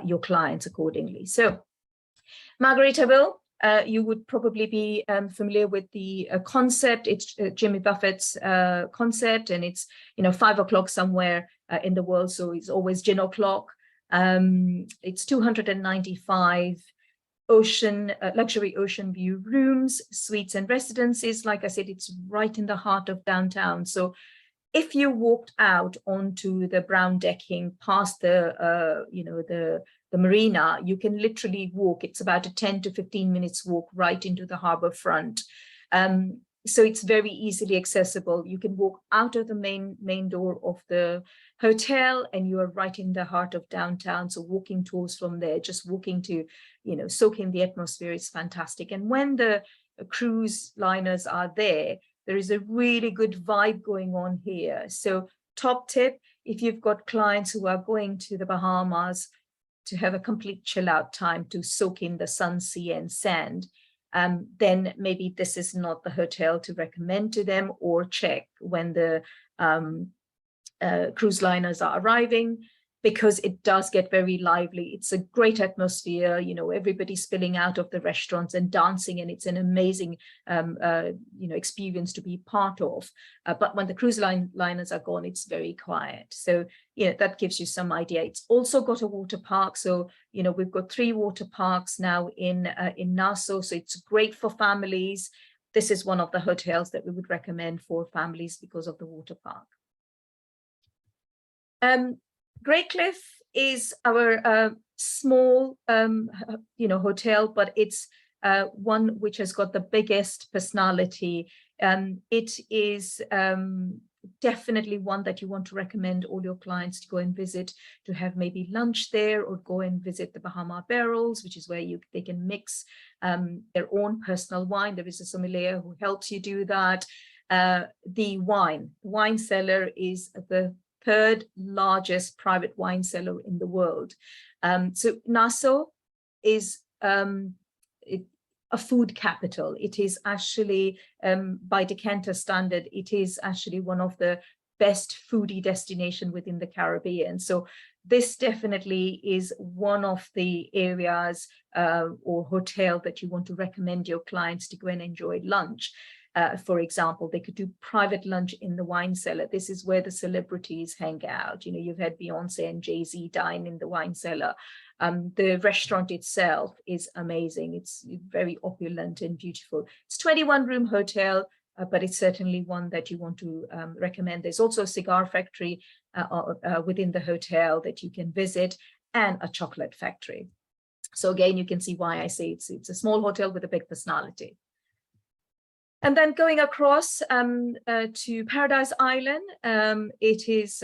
your clients accordingly. So Margaritaville, you would probably be familiar with the concept. It's Jimmy Buffett's concept, and it's 5 o'clock somewhere in the world, so it's always gin o'clock. It's 295 luxury ocean view rooms, suites and residences. Like I said, it's right in the heart of downtown. So if you walked out onto the brown decking past the marina, you can literally walk. It's about a 10 to 15 minutes walk right into the harbor front. So it's very easily accessible. You can walk out of the main door of the hotel and you are right in the heart of downtown. So walking tours from there, just walking to, soak in the atmosphere is fantastic. And when the cruise liners are there is a really good vibe going on here. So top tip, if you've got clients who are going to the Bahamas to have a complete chill out time to soak in the sun, sea and sand, then maybe this is not the hotel to recommend to them, or check when the cruise liners are arriving, because it does get very lively. It's a great atmosphere, everybody spilling out of the restaurants and dancing, and it's an amazing experience to be part of. But when the cruise liners are gone, it's very quiet. So that gives you some idea. It's also got a water park. So we've got 3 water parks now in Nassau. So it's great for families. This is one of the hotels that we would recommend for families because of the water park. Great Cliff is our small, hotel, but it's one which has got the biggest personality. It is definitely one that you want to recommend all your clients to go and visit, to have maybe lunch there, or go and visit the Bahama Barrels, which is where they can mix their own personal wine. There is a sommelier who helps you do that. The wine cellar is the 3rd largest private wine cellar in the world. So Nassau is a food capital. It is actually, by decanter standard, it is actually one of the best foodie destination within the Caribbean. So this definitely is one of the areas or hotel that you want to recommend your clients to go and enjoy lunch. For example, they could do private lunch in the wine cellar. This is where the celebrities hang out. You know, you've had Beyonce and Jay-Z dine in the wine cellar. The restaurant itself is amazing. It's very opulent and beautiful. It's 21-room hotel, but it's certainly one that you want to recommend. There's also a cigar factory within the hotel that you can visit, and a chocolate factory. So again, you can see why I say it's a small hotel with a big personality. And then going across to Paradise Island, it is,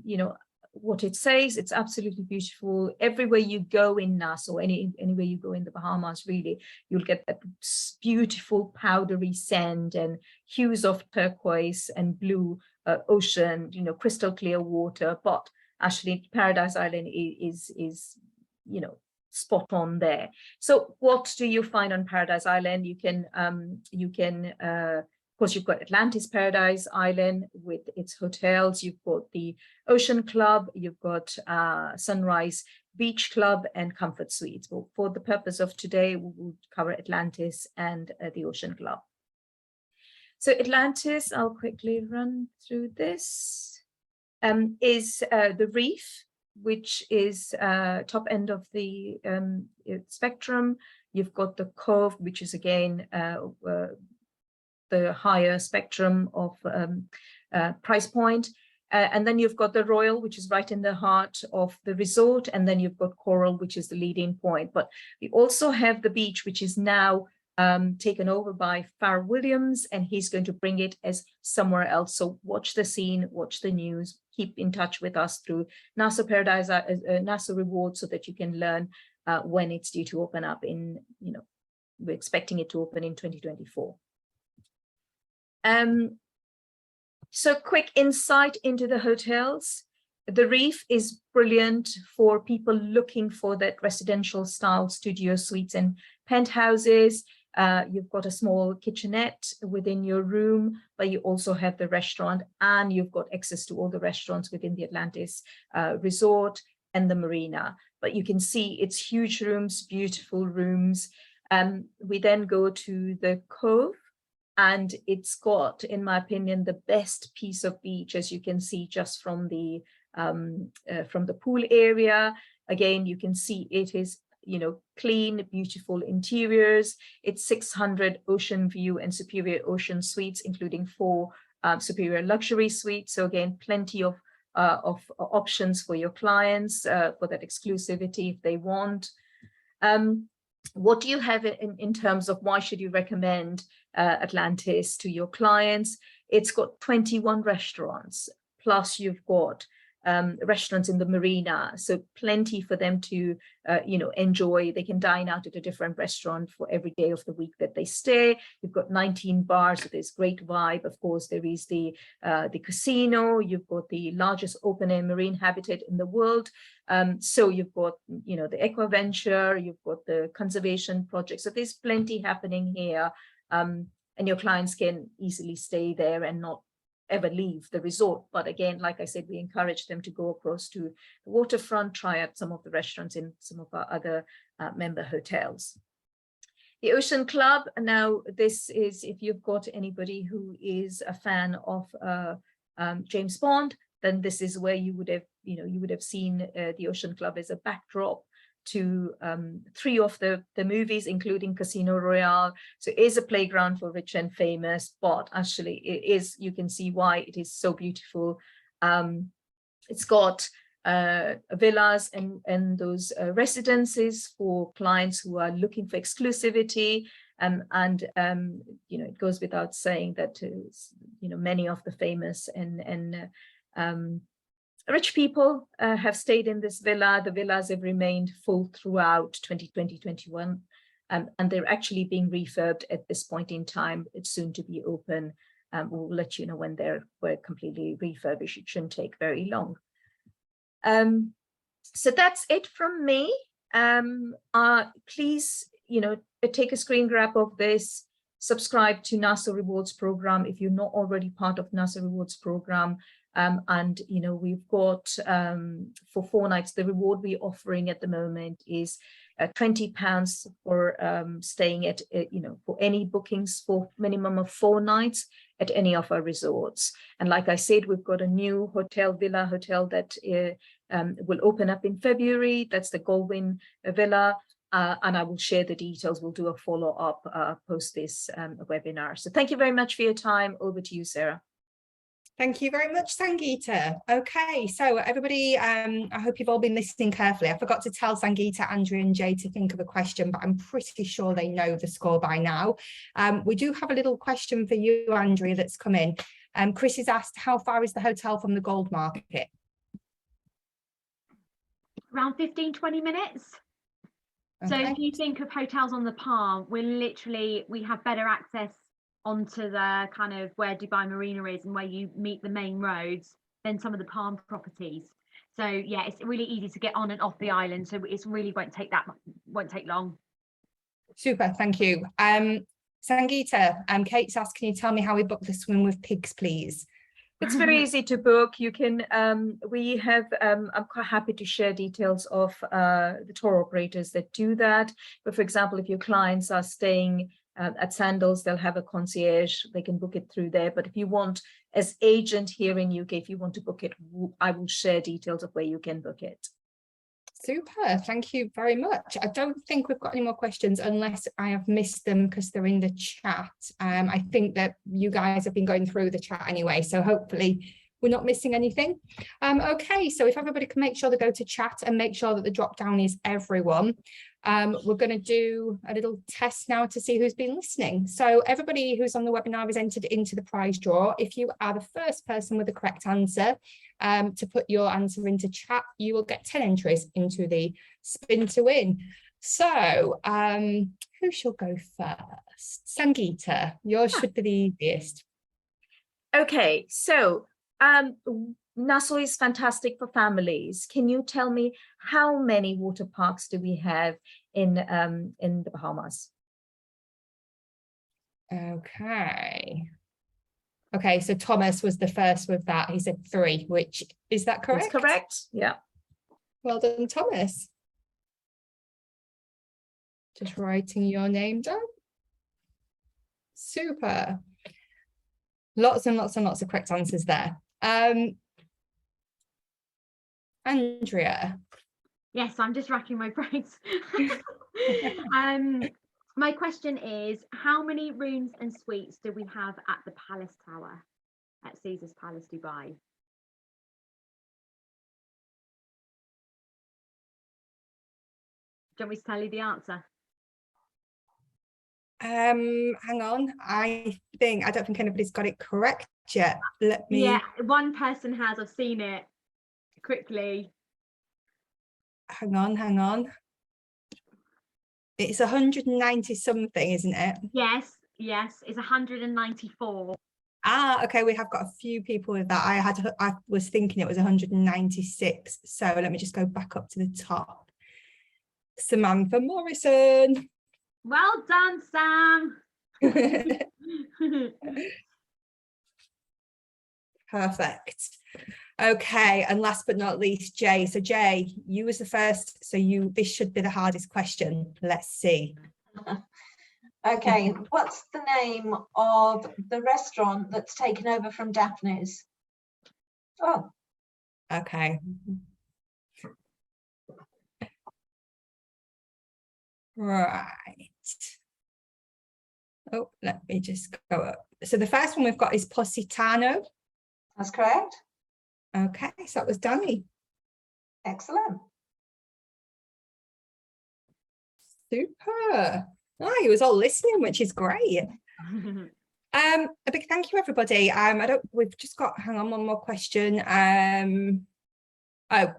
you know, what it says, it's absolutely beautiful. Everywhere you go in Nassau, anywhere you go in the Bahamas, really, you'll get that beautiful powdery sand and hues of turquoise and blue ocean, you know, crystal clear water. But actually, Paradise Island is you know, spot on there. So what do you find on Paradise Island? You can of course, you've got Atlantis Paradise Island with its hotels. You've got the Ocean Club, you've got Sunrise Beach Club and Comfort Suites. But for the purpose of today, we will cover Atlantis and the Ocean Club. So Atlantis, I'll quickly run through this, is the Reef, which is top end of the spectrum. You've got the Cove, which is again the higher spectrum of price point. And then you've got the Royal, which is right in the heart of the resort. And then you've got Coral, which is the leading point. But we also have the beach, which is now taken over by Pharrell Williams, and he's going to bring it as somewhere else. So watch the scene, watch the news, keep in touch with us through Nassau Paradise, Nassau Rewards, so that you can learn when it's due to open up in, you know, we're expecting it to open in 2024. So quick insight into the hotels. The Reef is brilliant for people looking for that residential style studio suites and penthouses. You've got a small kitchenette within your room, but you also have the restaurant, and you've got access to all the restaurants within the Atlantis resort and the marina. But you can see it's huge rooms, beautiful rooms. We then go to the Cove, and it's got, in my opinion, the best piece of beach, as you can see just from the pool area. Again, you can see it is, you know, clean, beautiful interiors. It's 600 ocean view and superior ocean suites, including 4 superior luxury suites. So again, plenty of options for your clients for that exclusivity if they want. What do you have in terms of why should you recommend Atlantis to your clients? It's got 21 restaurants, plus you've got restaurants in the marina, so plenty for them to you know, enjoy. They can dine out at a different restaurant for every day of the week that they stay. You've got 19 bars, so there's great vibe. Of course, there is the casino. You've got the largest open air marine habitat in the world. So you've got, you know, the aquaventure, you've got the conservation project. So there's plenty happening here, and your clients can easily stay there and not ever leave the resort. But again, like I said, we encourage them to go across to the waterfront, try out some of the restaurants in some of our other member hotels. The Ocean Club, now this is, if you've got anybody who is a fan of James Bond, then this is where you would have, you know, you would have seen the Ocean Club as a backdrop to 3 of the movies, including Casino Royale. So it is a playground for rich and famous, but actually it is, you can see why it is so beautiful. It's got villas and those residences for clients who are looking for exclusivity. You know, it goes without saying that, you know, many of the famous and rich people have stayed in this villa. The villas have remained full throughout 2020-21, and they're actually being refurbed at this point in time. It's soon to be open. We'll let you know when they're completely refurbished. It shouldn't take very long. So that's it from me. Please, you know, take a screen grab of this, subscribe to Nassau Rewards Program if you're not already part of Nassau Rewards Program. And you know, we've got for 4 nights, the reward we're offering at the moment is £20 for staying at, you know, for any bookings for minimum of 4 nights at any of our resorts. And like I said, we've got a new villa hotel that will open up in February. That's the Goldwyn Villa. And I will share the details. We'll do a follow-up post this webinar. So thank you very much for your time. Over to you, Sarah. Thank you very much, Sangeeta. Okay, so everybody, I hope you've all been listening carefully. I forgot to tell Sangeeta, Andrea and Jay to think of a question, but I'm pretty sure they know the score by now. We do have a little question for you, Andrea, that's come in. Chris has asked, how far is the hotel from the Gold Market? Around 15-20 minutes. So Okay. if you think of hotels on the Palm, we have better access onto the kind of where Dubai Marina is and where you meet the main roads than some of the Palm properties. So yeah, it's really easy to get on and off the island. So it's really won't take long. Super, thank you. Sangeeta, Kate's asked, can you tell me how we book the swim with pigs, please? It's very easy to book. You can, we have, I'm quite happy to share details of the tour operators that do that. But for example, if your clients are staying at Sandals, they'll have a concierge, they can book it through there. But if you want, as agent here in UK, if you want to book it, I will share details of where you can book it. Super, thank you very much. I don't think we've got any more questions unless I have missed them because they're in the chat. I think that you guys have been going through the chat anyway, so hopefully we're not missing anything. Okay, so if everybody can make sure they go to chat and make sure that the drop down is everyone. We're going to do a little test now to see who's been listening. So everybody who's on the webinar is entered into the prize draw. If you are the first person with the correct answer to put your answer into chat, you will get 10 entries into the spin to win. So who shall go first? Sangeeta, yours should be the easiest. Okay, so Nassau is fantastic for families. Can you tell me how many water parks do we have in the Bahamas? Okay, so Thomas was the first with that. He said 3, which is that correct? That's correct, yeah. Well done, Thomas. Just writing your name down. Super. Lots and lots and lots of correct answers there. Andrea. Yes, I'm just racking my brains. My question is, how many rooms and suites do we have at the Palace Tower at Caesar's Palace Dubai? Do you want me to tell you the answer? Hang on, I don't think anybody's got it correct yet. Let me. Yeah, one person has. I've seen it. Quickly. Hang on. It's 190 something, isn't it? Yes, it's 194. Ah, okay, we have got a few people with that. I was thinking it was 196. So let me just go back up to the top. Samantha Morrison. Well done, Sam. Perfect. Okay, and last but not least, Jay. So Jay, you was the first, so this should be the hardest question. Let's see. Okay, what's the name of the restaurant that's taken over from Daphne's? Oh. Okay. Right. Oh, let me just go up. So the first one we've got is Positano. That's correct. Okay, so that was Danny. Excellent. Super. Oh, he was all listening, which is great. A big thank you, everybody. We've just got, hang on, one more question.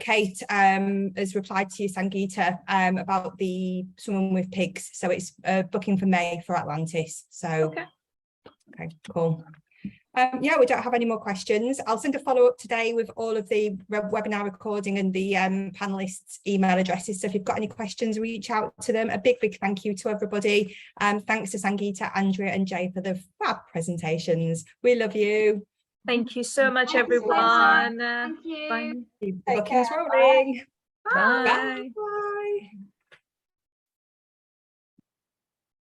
Kate has replied to you, Sangeeta, about the Swimming with Pigs. So it's booking for May for Atlantis. So, okay, cool. Yeah, we don't have any more questions. I'll send a follow-up today with all of the webinar recording and the panelists' email addresses. So if you've got any questions, reach out to them. A big thank you to everybody. Thanks to Sangeeta, Andrea and Jay for the fab presentations. We love you. Thank you so much, Thank you so much. everyone. Thank you. Bye. Keep the Take bookings care. rolling. Bye. Bye.